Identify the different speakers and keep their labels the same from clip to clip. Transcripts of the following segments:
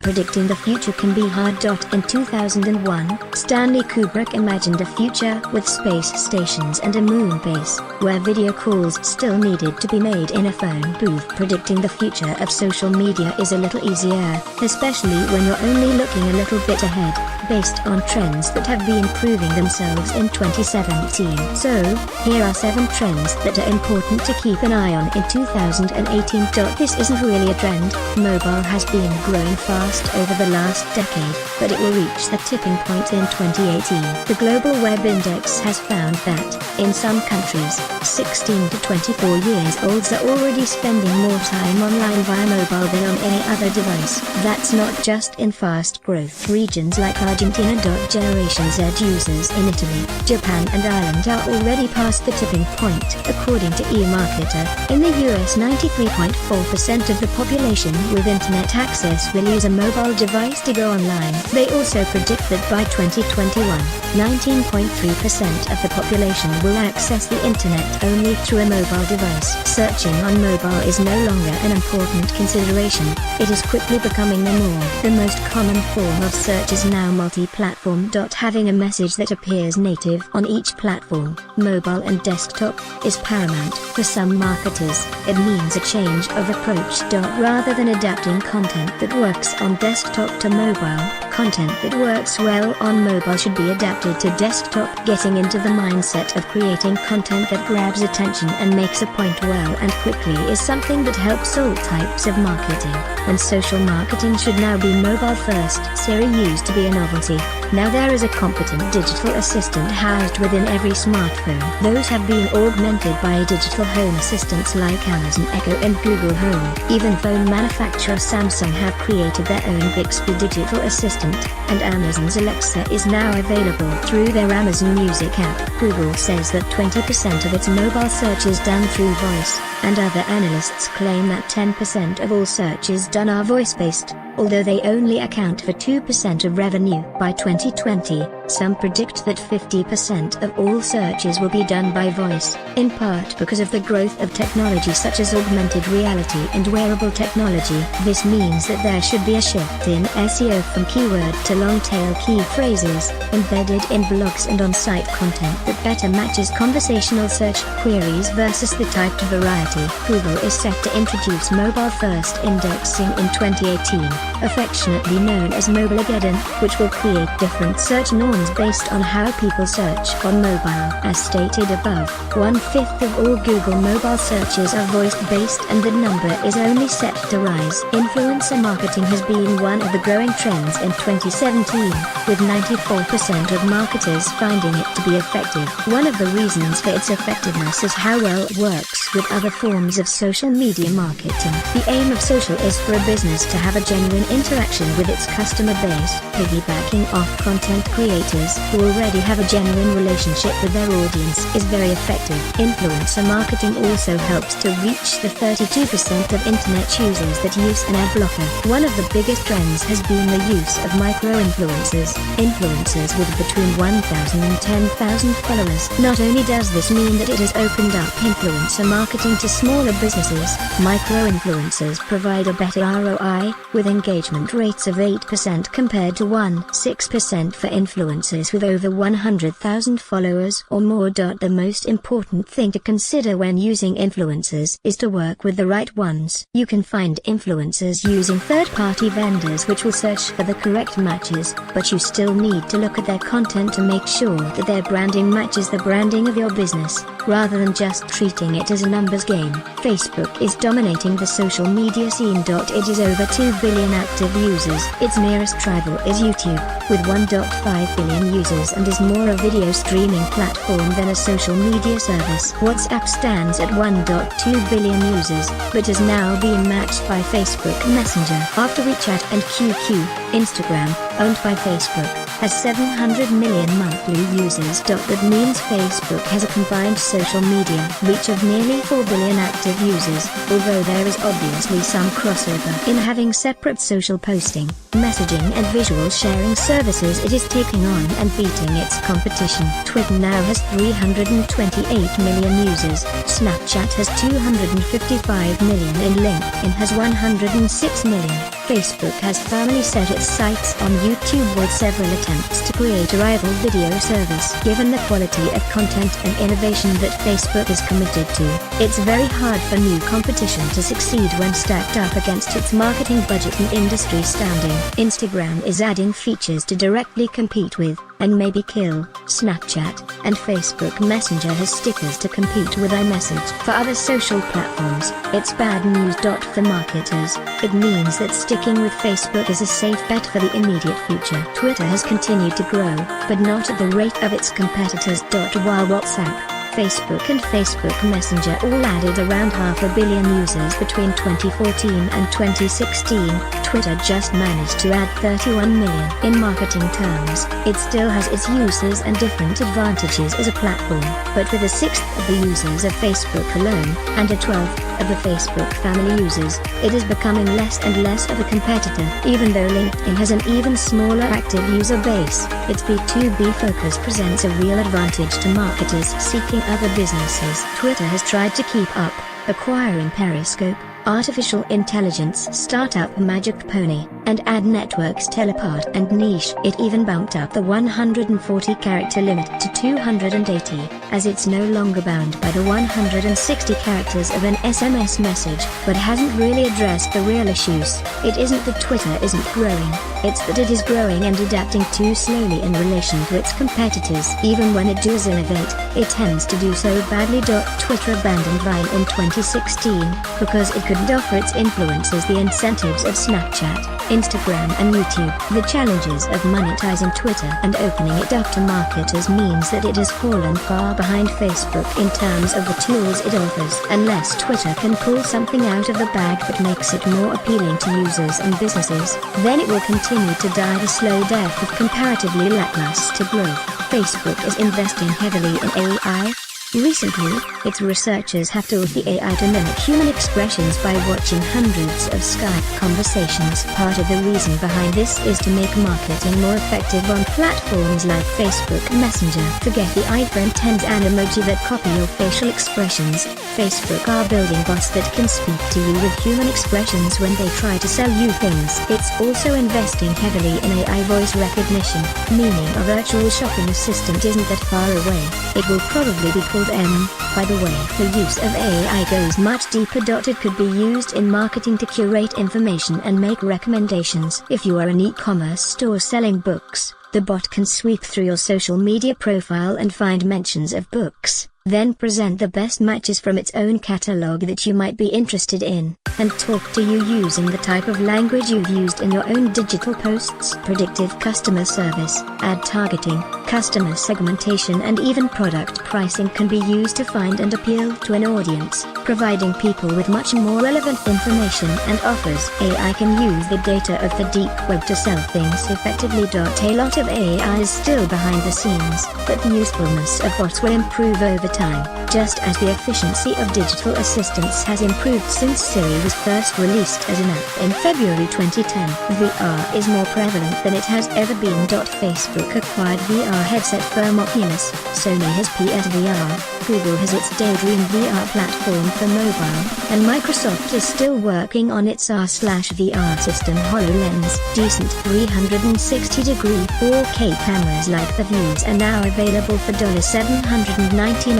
Speaker 1: predicting the future can be hard. In 2001, Stanley Kubrick imagined a future with space stations and a moon base, where video calls still needed to be made in a phone booth. Predicting the future of social media is a little easier, especially when you're only looking a little bit ahead, based on trends that have been proving themselves in 2017. So, here are 7 trends that are important to keep an eye on in 2018. This isn't really a trend. Mobile has been growing fast over the last decade, but it will reach the tipping point in 2018. The Global Web Index has found that, in some countries, 16 to 24 years olds are already spending more time online via mobile than on any other device. That's not just in fast growth regions like Argentina. Generation Z users in Italy, Japan and Ireland are already past the tipping point. According to eMarketer, in the US 93.4% of the population with internet access will use a mobile device to go online. They also predict that by 2021, 19.3% of the population will access the internet only through a mobile device. Searching on mobile is no longer an important consideration. It is quickly becoming the norm. The most common form of search is now multi-platform. Having a message that appears native on each platform, mobile and desktop, is paramount. For some marketers, it means a change of approach. Rather than adapting content that works on desktop to mobile, content that works well on mobile should be adapted to desktop. Getting into the mindset of creating content that grabs attention and makes a point well and quickly is something that helps all types of marketing. And social marketing should now be mobile first. Siri used to be a novelty. Now there is a competent digital assistant housed within every smartphone. Those have been augmented by digital home assistants like Amazon Echo and Google Home. Even phone manufacturer Samsung have created their own Bixby digital assistant, and Amazon's Alexa is now available through their Amazon Music app. Google says that 20% of its mobile search is done through voice, and other analysts claim that 10% of all searches done are voice-based, although they only account for 2% of revenue. By 2020, some predict that 50% of all searches will be done by voice, in part because of the growth of technology such as augmented reality and wearable technology. This means that there should be a shift in SEO from keyword to long-tail key phrases, embedded in blogs and on-site content that better matches conversational search queries versus the typed variety. Google is set to introduce mobile-first indexing in 2018, affectionately known as Mobilegeddon, which will create different search norms based on how people search on mobile. As stated above, 1/5 of all Google mobile searches are voice-based and the number is only set to rise. Influencer marketing has been one of the growing trends in 2017, with 94% of marketers finding it to be effective. One of the reasons for its effectiveness is how well it works with other forms of social media marketing. The aim of social is for a business to have a genuine interaction with its customer base, piggybacking off content creators who already have a genuine relationship with their audience is very effective. Influencer marketing also helps to reach the 32% of internet users that use an ad blocker. One of the biggest trends has been the use of micro-influencers, influencers with between 1,000 and 10,000 followers. Not only does this mean that it has opened up influencer marketing to smaller businesses, micro-influencers provide a better ROI, with engagement rates of 8% compared to 6% for influencers with over 100,000 followers or more. The most important thing to consider when using influencers is to work with the right ones. You can find influencers using third-party vendors which will search for the correct matches, but you still need to look at their content to make sure that their branding matches the branding of your business, rather than just treating it as a numbers game. Facebook is dominating the social media scene. It is over 2 billion active users. Its nearest rival is YouTube, with 1.5 billion users and is more a video streaming platform than a social media service. WhatsApp stands at 1.2 billion users, but is now being matched by Facebook Messenger after WeChat and QQ. Instagram, owned by Facebook, has 700 million monthly users. That means Facebook has a combined social media reach of nearly 4 billion active users, although there is obviously some crossover in having separate social posting, messaging and visual sharing services. It is taking on and beating its competition. Twitter now has 328 million users, Snapchat has 255 million and LinkedIn has 106 million. Facebook has firmly set its sights on YouTube with several attempts to create a rival video service. Given the quality of content and innovation that Facebook is committed to, it's very hard for new competition to succeed when stacked up against its marketing budget and industry standing. Instagram is adding features to directly compete with, and maybe kill, Snapchat, and Facebook Messenger has stickers to compete with iMessage. For other social platforms, it's bad news. For marketers, it means that sticking with Facebook is a safe bet for the immediate future. Twitter has continued to grow, but not at the rate of its competitors. While WhatsApp, Facebook and Facebook Messenger all added around 500 million users between 2014 and 2016, Twitter just managed to add 31 million. In marketing terms, it still has its uses and different advantages as a platform, but with a sixth of the users of Facebook alone, and a 12th of the Facebook family users, it is becoming less and less of a competitor. Even though LinkedIn has an even smaller active user base, its B2B focus presents a real advantage to marketers seeking other businesses. Twitter has tried to keep up, acquiring Periscope, artificial intelligence startup Magic Pony, and ad networks Telepart and Niche. It even bumped up the 140-character limit to 280, as it's no longer bound by the 160 characters of an SMS message, but hasn't really addressed the real issues. It isn't that Twitter isn't growing, it's that it is growing and adapting too slowly in relation to its competitors. Even when it does innovate, it tends to do so badly. Twitter abandoned Vine in 2016, because it couldn't offer its influencers the incentives of Snapchat, Instagram and YouTube. The challenges of monetizing Twitter and opening it up to marketers means that it has fallen far behind Facebook in terms of the tools it offers. Unless Twitter can pull something out of the bag that makes it more appealing to users and businesses, then it will continue to die the slow death of comparatively lackluster growth. Facebook is investing heavily in AI. Recently, its researchers have taught the AI to mimic human expressions by watching hundreds of Skype conversations. Part of the reason behind this is to make marketing more effective on platforms like Facebook Messenger. Forget the iPhone X's and emoji that copy your facial expressions. Facebook are building bots that can speak to you with human expressions when they try to sell you things. It's also investing heavily in AI voice recognition, meaning a virtual shopping assistant isn't that far away. It will probably be called M. By the way, the use of AI goes much deeper. It could be used in marketing to curate information and make recommendations. If you are an e-commerce store selling books, the bot can sweep through your social media profile and find mentions of books, then present the best matches from its own catalog that you might be interested in, and talk to you using the type of language you've used in your own digital posts. Predictive customer service, ad targeting, customer segmentation and even product pricing can be used to find and appeal to an audience, providing people with much more relevant information and offers. AI can use the data of the deep web to sell things effectively. A lot of AI is still behind the scenes, but the usefulness of bots will improve over time, just as the efficiency of digital assistants has improved since Siri was first released as an app in February 2010. VR is more prevalent than it has ever been. Facebook acquired VR headset firm Oculus, Sony has PSVR, Google has its Daydream VR platform for mobile, and Microsoft is still working on its AR/VR system HoloLens. Decent 360-degree 4K cameras like the Views are now available for $799.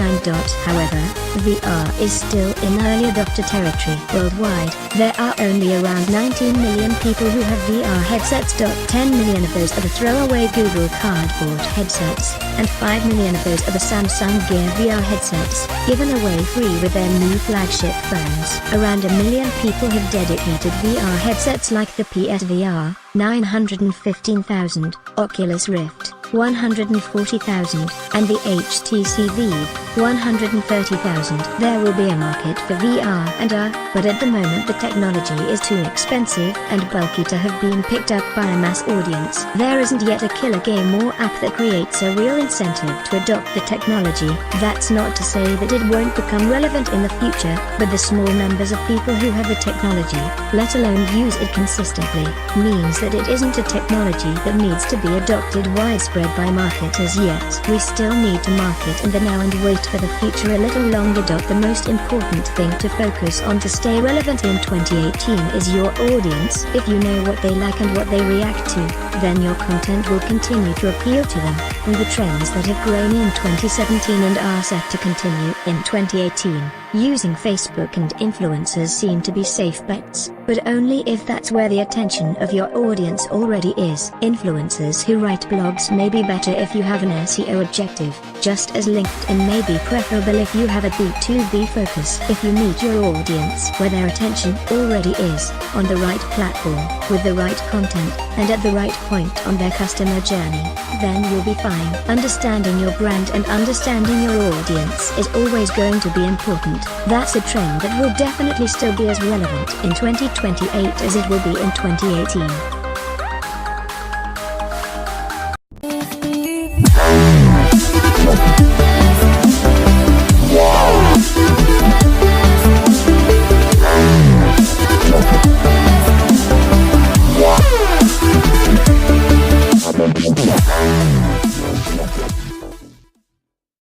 Speaker 1: However, VR is still in early adopter territory. Worldwide, there are only around 19 million people who have VR headsets. 10 million of those are the throwaway Google Cardboard headsets, and 5 million of those are the Samsung Gear VR headsets, given away free with their new flagship phones. Around 1 million people have dedicated VR headsets like the PSVR 915,000, Oculus Rift 140,000, and the HTC Vive, 130,000. There will be a market for VR and AR, but at the moment the technology is too expensive and bulky to have been picked up by a mass audience. There isn't yet a killer game or app that creates a real incentive to adopt the technology. That's not to say that it won't become relevant in the future, but the small numbers of people who have the technology, let alone use it consistently, means that it isn't a technology that needs to be adopted widespread by marketers yet. We still need to market in the now and wait for the future a little longer. The most important thing to focus on to stay relevant in 2018 is your audience. If you know what they like and what they react to, then your content will continue to appeal to them, and the trends that have grown in 2017 and are set to continue in 2018. Using Facebook and influencers seem to be safe bets, but only if that's where the attention of your audience already is. Influencers who write blogs may be better if you have an SEO objective, just as LinkedIn may be preferable if you have a B2B focus. If you meet your audience where their attention already is, on the right platform, with the right content, and at the right point on their customer journey, then you'll be fine. Understanding your brand and understanding your audience is always going to be important. That's a trend that will definitely still be as relevant in 2028 as it will be in 2018.
Speaker 2: Yeah.